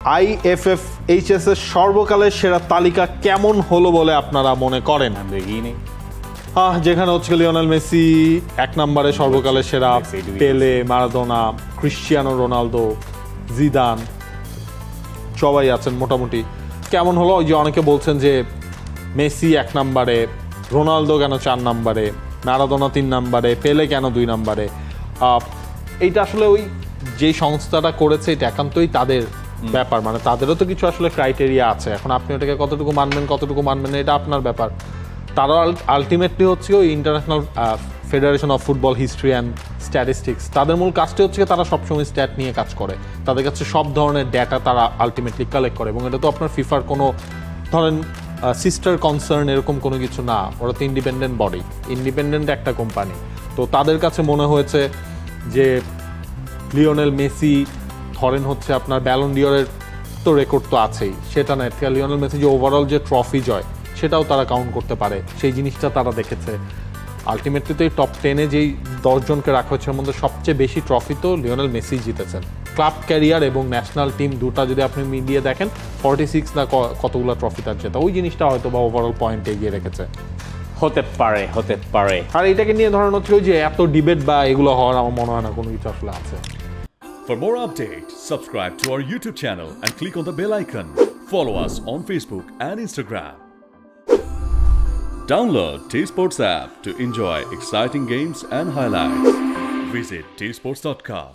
IFFHS এর সর্বকালের সেরা তালিকা কেমন হলো বলে আপনারা মনে করেন? যেখানে হচ্ছে লিওনেল মেসি 1 নম্বরে সর্বকালের সেরা, পেলে, মারাদোনা, ক্রিশ্চিয়ানো রোনালদো, জিদান সবাই আছেন মোটামুটি। কেমন হলো? ওই যে অনেকে বলছেন যে মেসি 1 নম্বরে, রোনালদো কেন 4 নম্বরে, মারাদোনা 3 নম্বরে, পেলে কেন 2 নম্বরে। এইটা আসলে ওই যে সংস্থাটা করেছে এটা একান্তই তাদের ব্যাপার, মানে তাদেরও তো কিছু আসলে ক্রাইটেরিয়া আছে। এখন আপনি ওটাকে কতটুকু মানবেন এটা আপনার ব্যাপার। তারা আলটিমেটলি হচ্ছে ওই international federation of football history and statistics, তাদের মূল কাজটি হচ্ছে তারা সবসময় স্ট্যাট নিয়ে কাজ করে। তাদের কাছে সব ধরনের ডেটা তারা আলটিমেটলি কালেক্ট করে, এবং এটা তো আপনার ফিফার কোনো ধরেন সিস্টার কনসার্ন এরকম কোনো কিছু না। ওরা তো ইন্ডিপেন্ডেন্ট বডি, ইন্ডিপেন্ডেন্ট একটা কোম্পানি। তো তাদের কাছে মনে হয়েছে যে লিওনেল মেসি ধরেন হচ্ছে আপনার ব্যালন ডিওরের তো রেকর্ড তো আছেই, সেটা না, লিওনেল মেসি যে ওভারঅল যে ট্রফি জয় সেটাও তারা কাউন্ট করতে পারে, সেই জিনিসটা তারা দেখেছে। আলটিমেটলি তো এই টপ 10-এ যেই 10 জনকে রাখা হচ্ছে এর মধ্যে সবচেয়ে বেশি ট্রফি তো লিওনেল মেসি জিতেছেন। ক্লাব ক্যারিয়ার এবং ন্যাশনাল টিম দুটা যদি আপনি মিলিয়ে দেখেন 46 না কতগুলো ট্রফি তার জেতা, ওই জিনিসটা হয়তো বা ওভারঅল পয়েন্টে এগিয়ে রেখেছে। হতে পারে। আর এটাকে নিয়ে ধরেন হচ্ছে ওই যে এত ডিবেট বা এগুলো হওয়ার আমার মনে হয় না কোনো কিছু আসলে আছে। For more updates, subscribe to our YouTube channel and click on the bell icon. Follow us on Facebook and Instagram. Download T-Sports app to enjoy exciting games and highlights. Visit tsports.com.